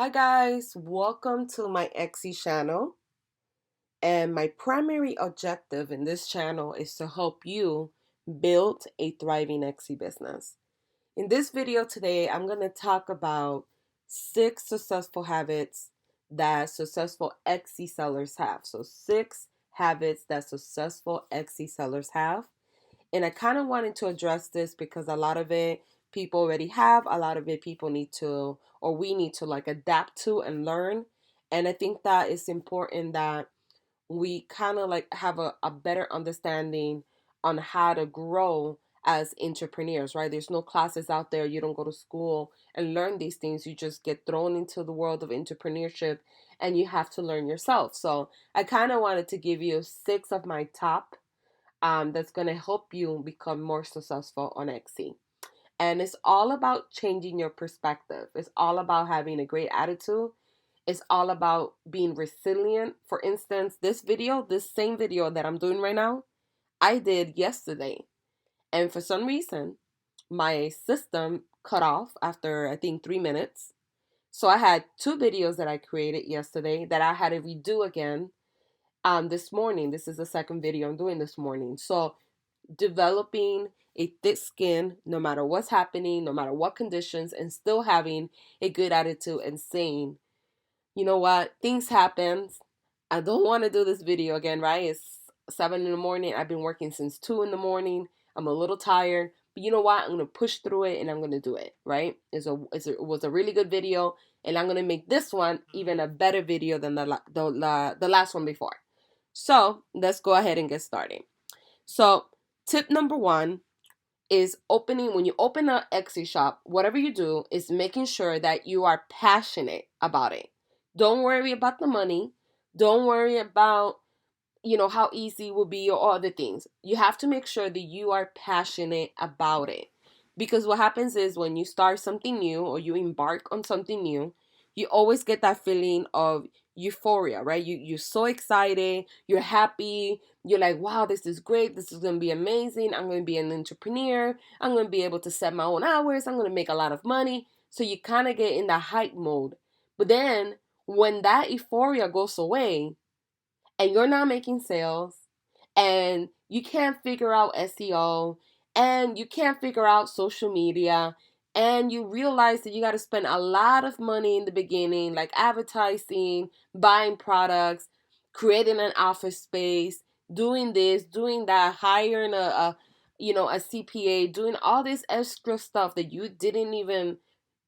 Hi guys, welcome to my Etsy channel. And my primary objective in this channel is to help you build a thriving Etsy business. In this video today, I'm going to talk about 6 successful habits that successful Etsy sellers have. So 6 habits that successful Etsy sellers have. And I kind of wanted to address this because a lot of it people already have, a lot of it people need to, or we need to like adapt to and learn. And I think that it's important that we kind of like have a better understanding on how to grow as entrepreneurs, right? There's no classes out there. You don't go to school and learn these things. You just get thrown into the world of entrepreneurship and you have to learn yourself. So I kind of wanted to give you 6 of my top that's going to help you become more successful on Etsy. And it's all about changing your perspective. It's all about having a great attitude. It's all about being resilient. For instance, this same video that I'm doing right now, I did yesterday. And for some reason, my system cut off after I think 3 minutes. So I had 2 videos that I created yesterday that I had to redo again this morning. This is the second video I'm doing this morning. So developing a thick skin no matter what's happening, no matter what conditions, and still having a good attitude and saying, you know what, things happen. I don't want to do this video again, right? It's 7 in the morning. I've been working since 2 in the morning. I'm a little tired, but you know what? I'm going to push through it and I'm going to do it, right? It was a really good video, and I'm going to make this one even a better video than the last one before. So let's go ahead and get started. So tip number 1 is when you open an Etsy shop, whatever you do is making sure that you are passionate about it. Don't worry about the money. Don't worry about, how easy it will be or other things. You have to make sure that you are passionate about it. Because what happens is when you start something new or you embark on something new, you always get that feeling of euphoria, right? You're so excited, you're happy, you're like, wow, this is great, this is gonna be amazing, I'm gonna be an entrepreneur, I'm gonna be able to set my own hours, I'm gonna make a lot of money. So you kind of get in the hype mode. But then when that euphoria goes away, and you're not making sales and you can't figure out SEO and you can't figure out social media and you realize that you got to spend a lot of money in the beginning, like advertising, buying products, creating an office space, doing this, doing that, hiring a CPA, doing all this extra stuff that you didn't even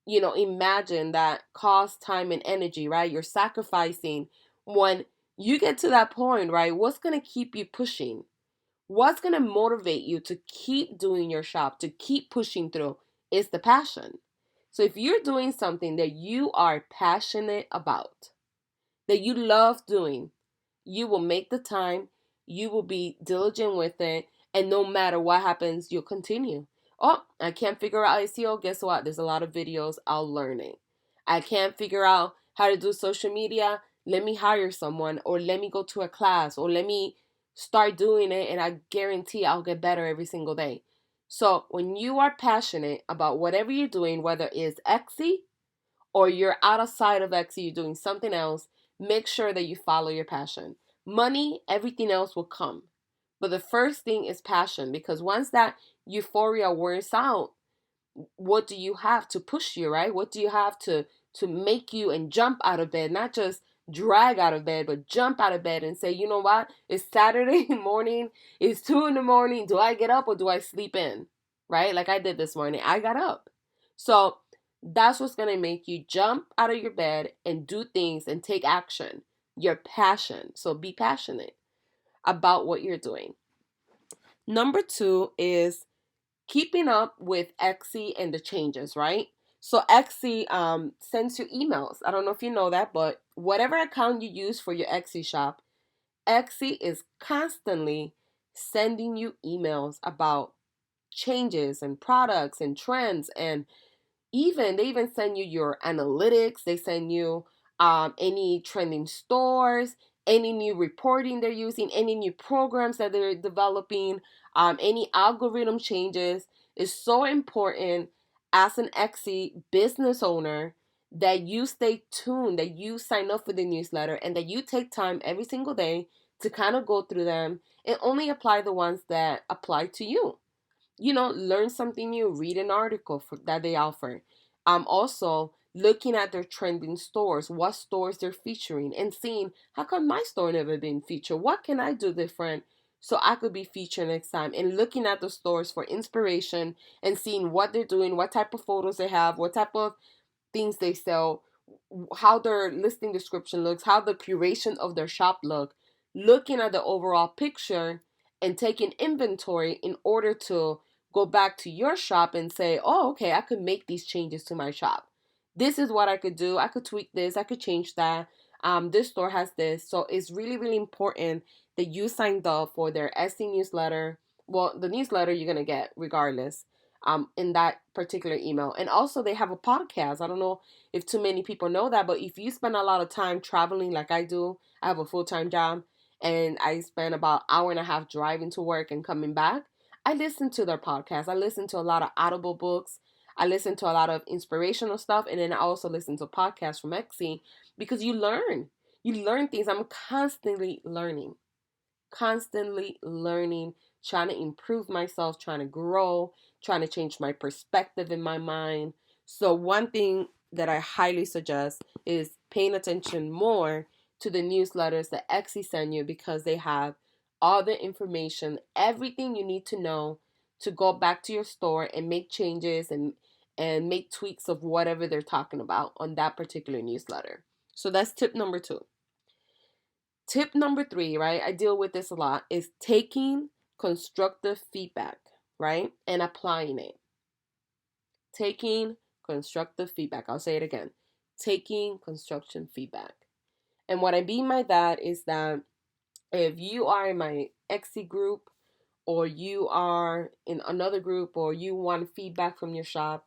imagine that cost time and energy, right? You're sacrificing. When you get to that point, right? What's going to keep you pushing? What's going to motivate you to keep doing your shop, to keep pushing through is the passion. So if you're doing something that you are passionate about, that you love doing, you will make the time, you will be diligent with it, and no matter what happens, you'll continue. Oh, I can't figure out SEO. Guess what? There's a lot of videos. I'll learn it. I can't figure out how to do social media. Let me hire someone, or let me go to a class, or let me start doing it, and I guarantee I'll get better every single day. So when you are passionate about whatever you're doing, whether it's Etsy or you're outside of Etsy, you're doing something else, make sure that you follow your passion. Money, everything else will come. But the first thing is passion, because once that euphoria wears out, what do you have to push you, right? What do you have to make you and jump out of bed, not just drag out of bed, but jump out of bed and say, you know what? It's Saturday morning, it's 2 in the morning. Do I get up or do I sleep in? Right? Like I did this morning. I got up. So that's what's going to make you jump out of your bed and do things and take action. Your passion. So be passionate about what you're doing. Number 2 is keeping up with Etsy and the changes, right? So Etsy sends you emails. I don't know if you know that, but whatever account you use for your Etsy shop, Etsy is constantly sending you emails about changes and products and trends, and they even send you your analytics. They send you any trending stores, any new reporting they're using, any new programs that they're developing, any algorithm changes. Is so important as an Etsy business owner that you stay tuned, that you sign up for the newsletter, and that you take time every single day to kind of go through them and only apply the ones that apply to you. Learn something new, read an article that they offer. Also looking at their trending stores, what stores they're featuring, and seeing how come my store never been featured? What can I do different so I could be featured next time? And looking at the stores for inspiration and seeing what they're doing, what type of photos they have, what type of things they sell, how their listing description looks, how the curation of their shop look, looking at the overall picture and taking inventory in order to go back to your shop and say, oh, okay, I could make these changes to my shop. This is what I could do. I could tweak this. I could change that. This store has this. So it's really, really important that you signed up for their Etsy newsletter. Well, the newsletter you're going to get regardless in that particular email. And also they have a podcast. I don't know if too many people know that, but if you spend a lot of time traveling like I do, I have a full-time job and I spend about an hour and a half driving to work and coming back. I listen to their podcast. I listen to a lot of Audible books. I listen to a lot of inspirational stuff. And then I also listen to podcasts from Etsy because you learn. You learn things. I'm constantly learning, trying to improve myself, trying to grow, trying to change my perspective in my mind. So, one thing that I highly suggest is paying attention more to the newsletters that Etsy send you because they have all the information, everything you need to know to go back to your store and make changes and make tweaks of whatever they're talking about on that particular newsletter. So that's tip number 2. Tip number 3, right? I deal with this a lot, is taking constructive feedback, right? And applying it. Taking constructive feedback. I'll say it again. Taking construction feedback. And what I mean by that is that if you are in my Etsy group or you are in another group or you want feedback from your shop,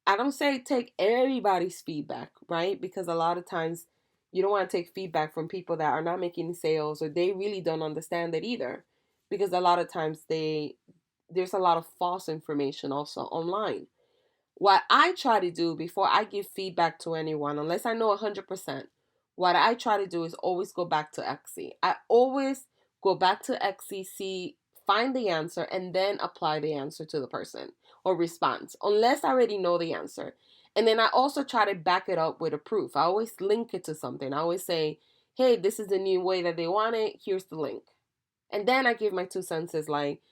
I don't say take everybody's feedback, right? Because a lot of times you don't want to take feedback from people that are not making sales or they really don't understand it either. Because a lot of times there's a lot of false information also online. What I try to do before I give feedback to anyone, unless I know 100%, what I try to do is always go back to Etsy. I always go back to Etsy, find the answer, and then apply the answer to the person or response, unless I already know the answer. And then I also try to back it up with a proof. I always link it to something. I always say, hey, this is the new way that they want it. Here's the link. And then I give my 2 cents like,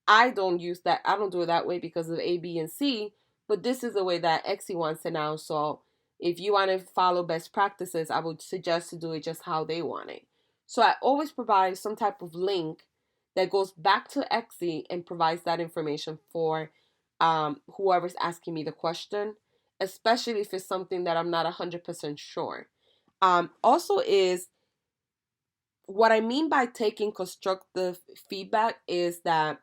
I don't do it that way because of A, B, and C, but this is the way that Etsy wants it now. So if you want to follow best practices, I would suggest to do it just how they want it. So I always provide some type of link that goes back to Etsy and provides that information for whoever's asking me the question, especially if it's something that I'm not 100% sure. Also is what I mean by taking constructive feedback is that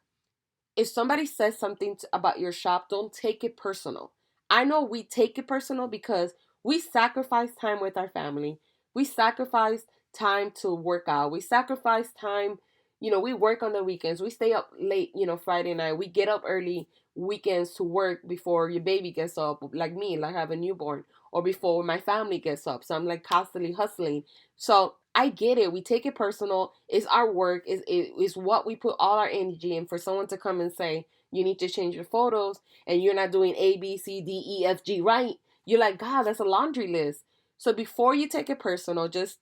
if somebody says something about your shop, don't take it personal. I know we take it personal because we sacrifice time with our family. We sacrifice time to work out. We sacrifice time, we work on the weekends. We stay up late, Friday night. We get up early weekends to work before your baby gets up, like me, like I have a newborn, or before my family gets up. So I'm like constantly hustling. So I get it. We take it personal. It's our work. It's what we put all our energy in. For someone to come and say, you need to change your photos and you're not doing A, B, C, D, E, F, G right. You're like, God, that's a laundry list. So before you take it personal, just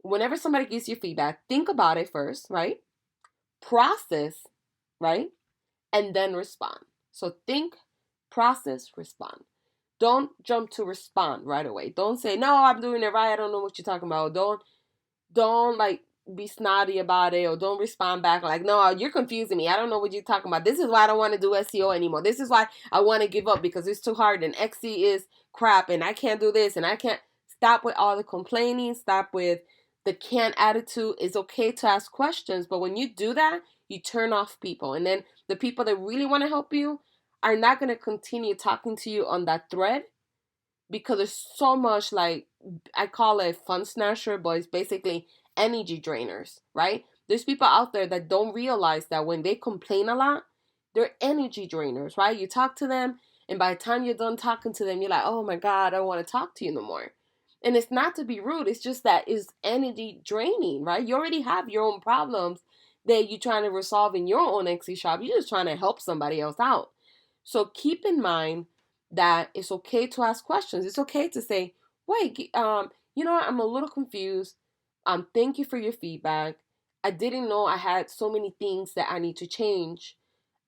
whenever somebody gives you feedback, think about it first, right? Process, right? And then respond. So think, process, respond. Don't jump to respond right away. Don't say, no, I'm doing it right. I don't know what you're talking about. Don't like be snotty about it or don't respond back like, no, you're confusing me. I don't know what you're talking about. This is why I don't want to do SEO anymore. This is why I want to give up because it's too hard and Etsy is crap and I can't do this and I can't. Stop with all the complaining. Stop with the can't attitude. It's okay to ask questions, but when you do that, you turn off people. And then the people that really want to help you are not going to continue talking to you on that thread because there's so much, like, I call it fun snatcher, but it's basically energy drainers, right? There's people out there that don't realize that when they complain a lot, they're energy drainers, right? You talk to them And by the time you're done talking to them, you're like, oh my God, I don't want to talk to you no more. And it's not to be rude. It's just that it's energy draining, right? You already have your own problems that you're trying to resolve in your own Etsy shop. You're just trying to help somebody else out. So keep in mind that it's okay to ask questions. It's okay to say, wait, you know what? I'm a little confused. Thank you for your feedback. I didn't know I had so many things that I need to change.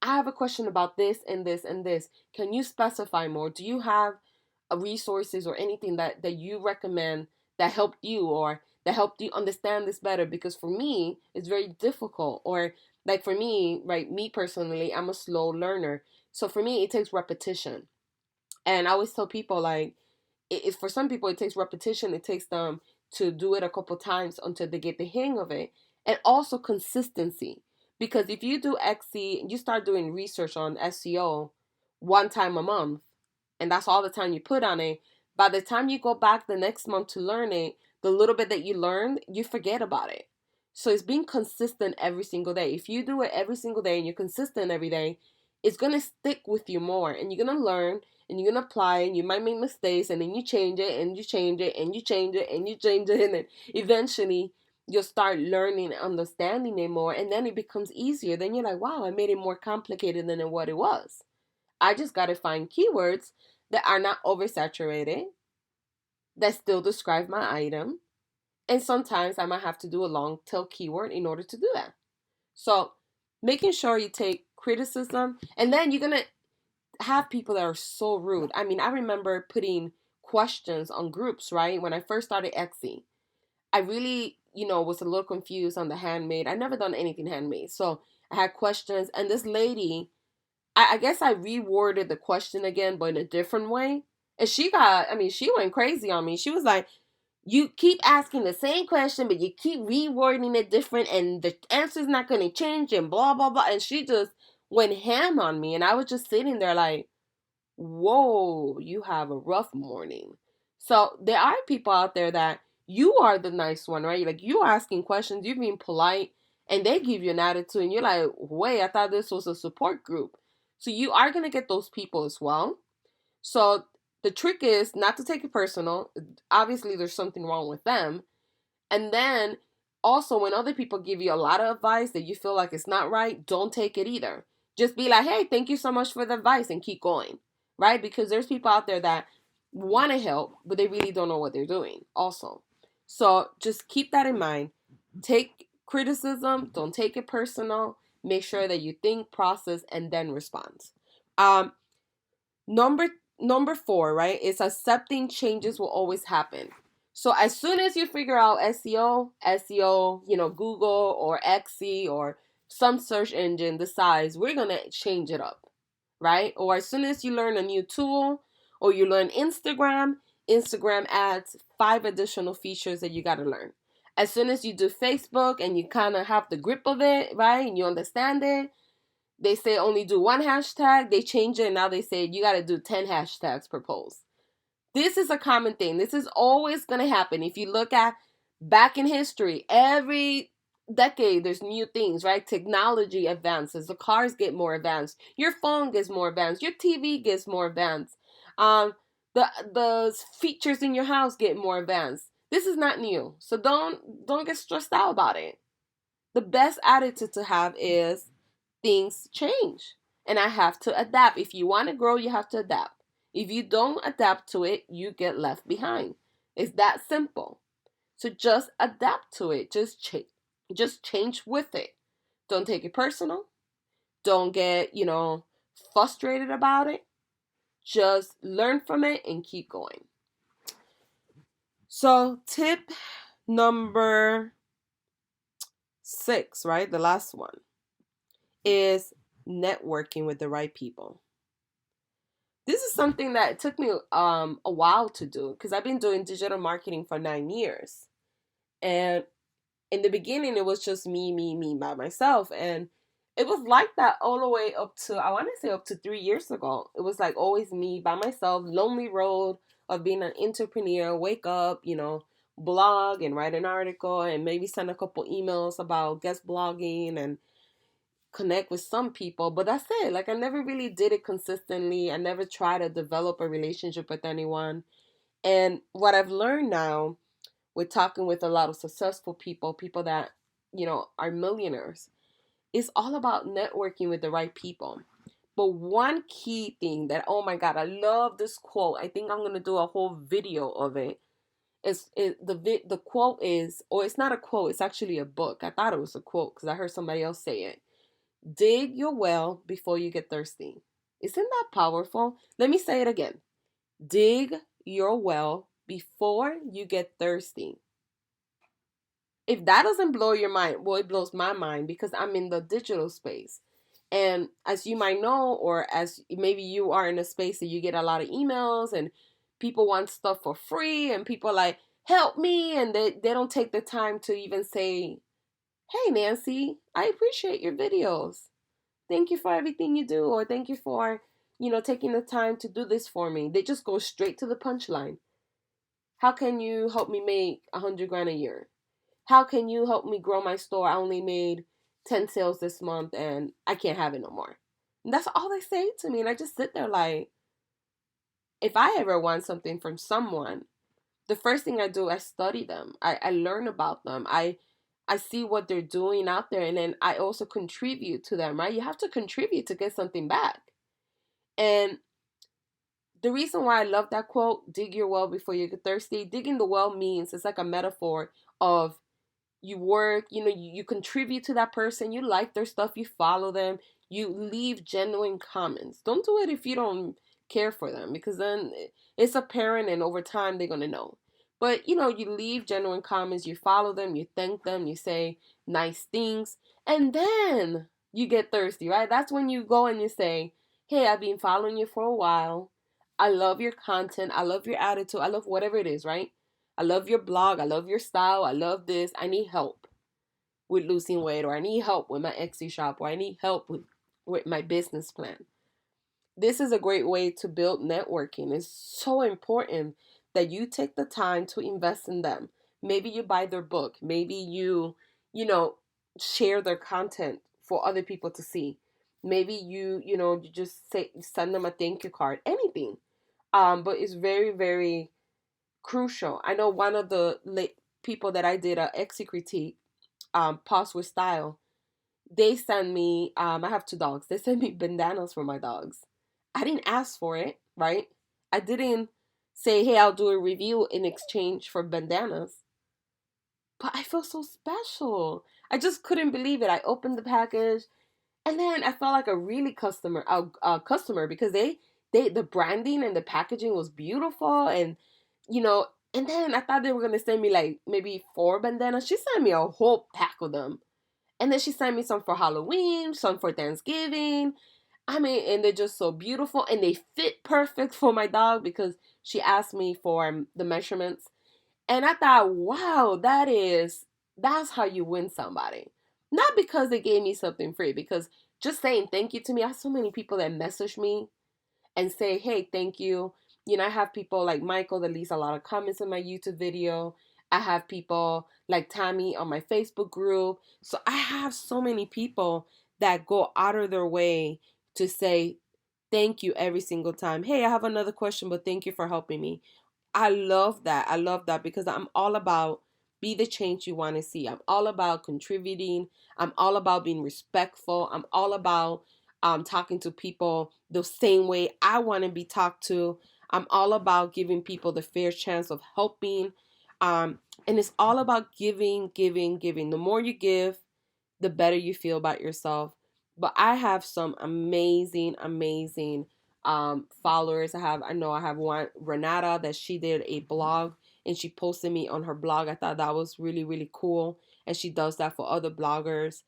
I have a question about this and this and this. Can you specify more? Do you have resources or anything that you recommend that helped you or that helped you understand this better? Because for me, it's very difficult. Or like for me, right, me personally, I'm a slow learner. So for me, it takes repetition. And I always tell people like, for some people it takes repetition. It takes them to do it a couple times until they get the hang of it, and also consistency. Because if you do Etsy, you start doing research on SEO one time a month, and that's all the time you put on it. By the time you go back the next month to learn it, the little bit that you learned, you forget about it. So it's being consistent every single day. If you do it every single day and you're consistent every day, it's gonna stick with you more, and you're gonna learn and you're gonna apply, and you might make mistakes, and then you change it and you change it and you change it and you change it, and then eventually you'll start learning and understanding it more, and then it becomes easier. Then you're like, wow, I made it more complicated than what it was. I just gotta find keywords that are not oversaturated, that still describe my item, and sometimes I might have to do a long tail keyword in order to do that. So making sure you take criticism, and then you're gonna have people that are so rude. I mean, I remember putting questions on groups, right? When I first started Etsy, I really, was a little confused on the handmade. I never done anything handmade. So I had questions, and this lady, I guess I reworded the question again, but in a different way. And she went crazy on me. She was like, you keep asking the same question, but you keep rewording it different, and the answer's not going to change, and blah, blah, blah. And she just went ham on me. And I was just sitting there like, whoa, you have a rough morning. So there are people out there that you are the nice one, right? Like, you asking questions, you're being polite, and they give you an attitude, and you're like, wait, I thought this was a support group. So you are going to get those people as well. So the trick is not to take it personal. Obviously, there's something wrong with them. And then also, when other people give you a lot of advice that you feel like it's not right, don't take it either. Just be like, hey, thank you so much for the advice, and keep going, right? Because there's people out there that want to help, but they really don't know what they're doing also. So just keep that in mind. Take criticism, don't take it personal. Make sure that you think, process, and then respond. Um, number number 4, right, is accepting changes will always happen. So as soon as you figure out SEO, Google or Etsy or some search engine decides we're going to change it up, right? Or as soon as you learn a new tool, or you learn Instagram adds 5 additional features that you got to learn. As soon as you do Facebook and you kind of have the grip of it, right, and you understand it, they say only do 1 hashtag, they change it, and now they say you got to do 10 hashtags per post. This is a common thing. This is always going to happen. If you look at back in history, every decade there's new things, right? Technology advances. The cars get more advanced. Your phone gets more advanced. Your TV gets more advanced. The features in your house get more advanced. This is not new. So don't get stressed out about it. The best attitude to have is things change, and I have to adapt. If you want to grow, you have to adapt. If you don't adapt to it, you get left behind. It's that simple. So just adapt to it. Just change with it. Don't take it personal. Don't get, frustrated about it. Just learn from it and keep going. So tip number 6, right? The last one is networking with the right people. This is something that took me a while to do, because I've been doing digital marketing for 9 years. And in the beginning, it was just me by myself. And it was like that all the way up to, I want to say up to 3 years ago. It was like always me by myself, lonely road of being an entrepreneur. Wake up, blog and write an article and maybe send a couple emails about guest blogging. And connect with some people, but that's it. Like, I never really did it consistently. I never tried to develop a relationship with anyone. And what I've learned now with talking with a lot of successful people, people that, are millionaires, is all about networking with the right people. But one key thing that, oh my God, I love this quote. I think I'm going to do a whole video of it. The quote is, or it's not a quote, it's actually a book. I thought it was a quote because I heard somebody else say it. Dig your well before you get thirsty. Isn't that powerful? Let me say it again. Dig your well before you get thirsty. If that doesn't blow your mind, well, it blows my mind because I'm in the digital space. And as you might know, or as maybe you are in a space that you get a lot of emails and people want stuff for free and people are like, help me. And they don't take the time to even say, hey, Nancy, I appreciate your videos. Thank you for everything you do. Or thank you for, taking the time to do this for me. They just go straight to the punchline. How can you help me make 100 grand a year? How can you help me grow my store? I only made 10 sales this month and I can't have it no more. And that's all they say to me. And I just sit there like, if I ever want something from someone, the first thing I do, I study them. I learn about them. I see what they're doing out there. And then I also contribute to them, right? You have to contribute to get something back. And the reason why I love that quote, dig your well before you get thirsty, digging the well means it's like a metaphor of you work, you contribute to that person, you like their stuff, you follow them, you leave genuine comments. Don't do it if you don't care for them because then it's apparent and over time they're going to know. But you leave genuine comments, you follow them, you thank them, you say nice things, and then you get thirsty, right? That's when you go and you say, hey, I've been following you for a while. I love your content. I love your attitude. I love whatever it is, right? I love your blog. I love your style. I love this. I need help with losing weight, or I need help with my Etsy shop, or I need help with my business plan. This is a great way to build networking. It's so important that you take the time to invest in them. Maybe you buy their book. Maybe you know, share their content for other people to see. Maybe you just send them a thank you card. Anything. But it's very, very crucial. I know one of the people that I did a Etsy critique, pause with style. They send me. I have two dogs. They send me bandanas for my dogs. I didn't ask for it, right? I didn't say, "Hey, I'll do a review in exchange for bandanas." But I feel so special. I just couldn't believe it. I opened the package. And then I felt like a really customer because the branding and the packaging was beautiful, and you know and then I thought they were gonna send me like maybe 4 bandanas. She sent me a whole pack of them, and then she sent me some for Halloween, some for Thanksgiving. I mean, and they're just so beautiful, and they fit perfect for my dog because she asked me for the measurements, and I thought, wow, that's how you win somebody. Not because they gave me something free, because just saying thank you to me, I have so many people that message me and say, hey, thank you. I have people like Michael that leaves a lot of comments in my YouTube video. I have people like Tammy on my Facebook group. So I have so many people that go out of their way to say thank you every single time. Hey, I have another question, but thank you for helping me. I love that. I love that because I'm all about be the change you want to see. I'm all about contributing. I'm all about being respectful. I'm all about talking to people the same way I want to be talked to. I'm all about giving people the fair chance of helping. And it's all about giving, giving, giving. The more you give, the better you feel about yourself. But I have some amazing, amazing followers. I have one, Renata, that she did a blog and she posted me on her blog. I thought that was really, really cool. And she does that for other bloggers.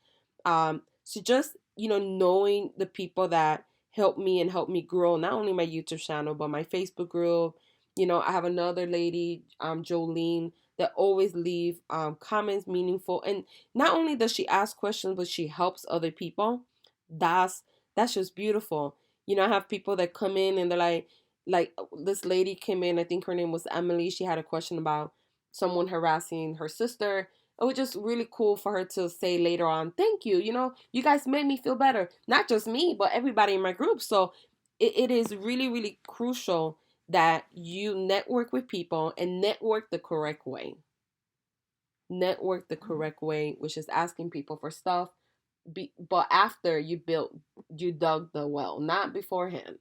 So just, knowing the people that help me and help me grow, not only my YouTube channel, but my Facebook group. I have another lady, Jolene, that always leave comments meaningful. And not only does she ask questions, but she helps other people. That's just beautiful. I have people that come in and they're like this lady came in, I think her name was Emily. She had a question about someone harassing her sister. it was just really cool for her to say later on, thank you. You guys made me feel better. Not just me, but everybody in my group. So it is really, really crucial that you network with people and network the correct way. Network the correct way, which is asking people for stuff, but after you dug the well, not beforehand,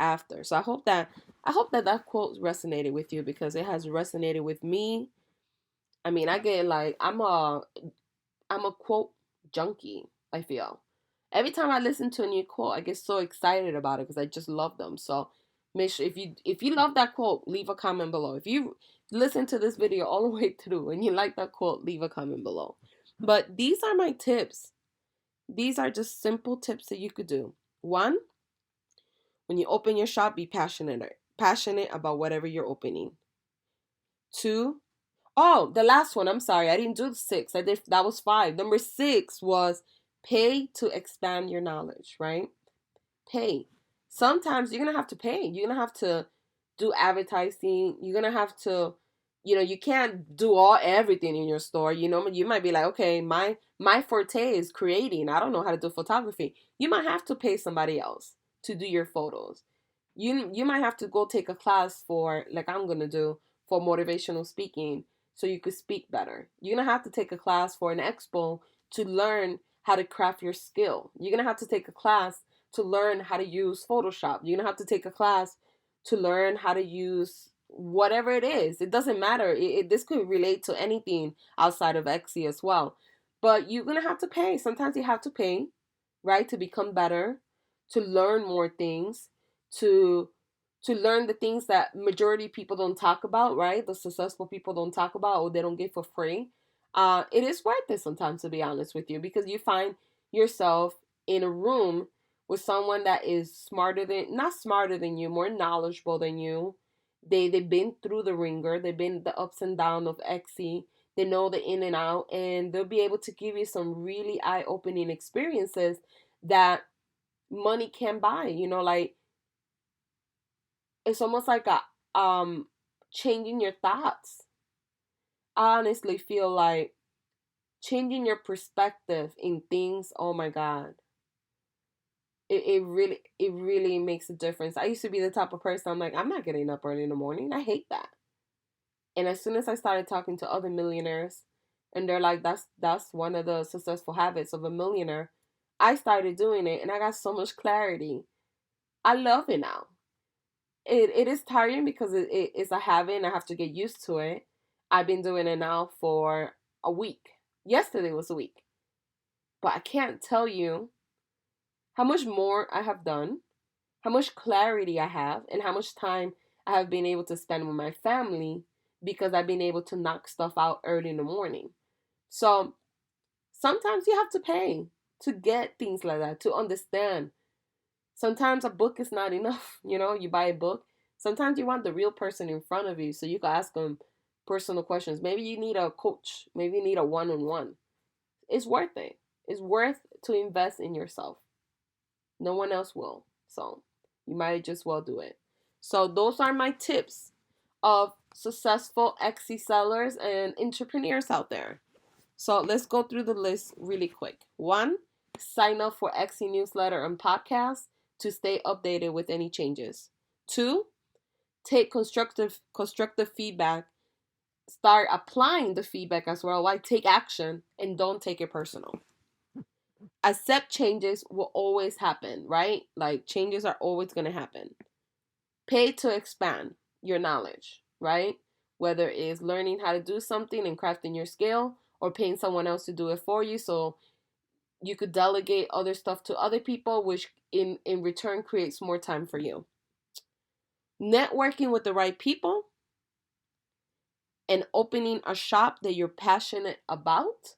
after. So I hope that quote resonated with you, because it has resonated with me. I mean, I get like I'm a quote junkie, I feel. Every time I listen to a new quote, I get so excited about it because I just love them. So make sure, if you love that quote, leave a comment below. If you listen to this video all the way through and you like that quote, leave a comment below. But these are my tips. These are just simple tips that you could do. One, when you open your shop, be passionate about whatever you're opening. Two, oh, the last one. I'm sorry, I didn't do 6. That was 5. Number 6 was pay to expand your knowledge, right? Pay. Sometimes you're gonna have to pay. You're gonna have to do advertising. You're gonna have to, you can't do everything in your store. You might be like, okay, my forte is creating. I don't know how to do photography. You might have to pay somebody else to do your photos. You might have to go take a class for, like I'm gonna do, for motivational speaking, so you could speak better. You're gonna have to take a class for an expo to learn how to craft your skill. You're gonna have to take a class to learn how to use Photoshop. You're gonna have to take a class to learn how to use whatever it is. It doesn't matter. This could relate to anything outside of Etsy as well. But you're gonna have to pay. Sometimes you have to pay, right, to become better, to learn more things, to learn the things that majority people don't talk about, right? The successful people don't talk about, or they don't get for free. It is worth it sometimes, to be honest with you, because you find yourself in a room with someone that is not smarter than you, more knowledgeable than you. They've been through the ringer, they've been the ups and downs of Etsy, they know the in and out, and they'll be able to give you some really eye-opening experiences that money can buy. Like, it's almost like changing your thoughts. I honestly feel like changing your perspective in things, oh my god, it really makes a difference. I used to be the type of person, I'm like, I'm not getting up early in the morning. I hate that. And as soon as I started talking to other millionaires, and they're like, that's one of the successful habits of a millionaire, I started doing it, and I got so much clarity. I love it now. It is tiring because it's a habit and I have to get used to it. I've been doing it now for a week. Yesterday was a week. But I can't tell you how much more I have done, how much clarity I have, and how much time I have been able to spend with my family, because I've been able to knock stuff out early in the morning. So sometimes you have to pay to get things like that, to understand. Sometimes a book is not enough. You buy a book. Sometimes you want the real person in front of you so you can ask them personal questions. Maybe you need a coach. Maybe you need a one-on-one. It's worth it. It's worth to invest in yourself. No one else will. So you might just well do it. So those are my tips of successful Etsy sellers and entrepreneurs out there. So let's go through the list really quick. 1, sign up for Etsy newsletter and podcast to stay updated with any changes. 2, take constructive feedback. Start applying the feedback as well. Like, take action and don't take it personal. Accept changes will always happen, right? Like, changes are always going to happen. Pay to expand your knowledge, right? Whether it's learning how to do something and crafting your skill, or paying someone else to do it for you so you could delegate other stuff to other people, which in return creates more time for you. Networking with the right people and opening a shop that you're passionate about.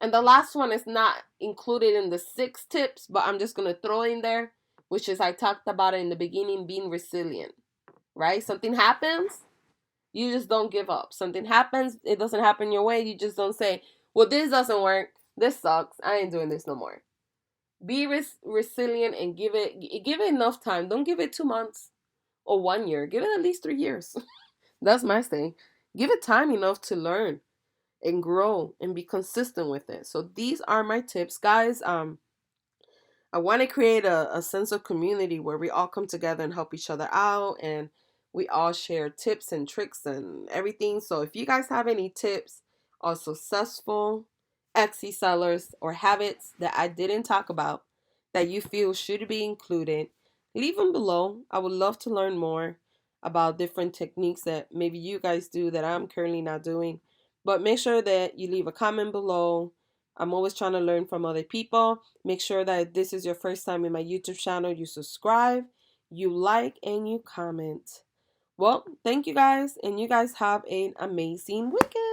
And the last one is not included in the 6 tips, but I'm just going to throw in there, which is, I talked about it in the beginning, being resilient, right? Something happens, you just don't give up. Something happens, it doesn't happen your way, you just don't say, well, this doesn't work, this sucks, I ain't doing this no more. Be resilient and give it enough time. Don't give it 2 months or 1 year. Give it at least 3 years. That's my thing. Give it time enough to learn. and grow and be consistent with it. So these are my tips, guys. I want to create a sense of community where we all come together and help each other out, and we all share tips and tricks and everything. So if you guys have any tips on successful Etsy sellers or habits that I didn't talk about that you feel should be included, leave them below. I would love to learn more about different techniques that maybe you guys do that I'm currently not doing. But make sure that you leave a comment below. I'm always trying to learn from other people. Make sure that if this is your first time in my YouTube channel, you subscribe, you like, and you comment. Well, thank you guys, and you guys have an amazing weekend.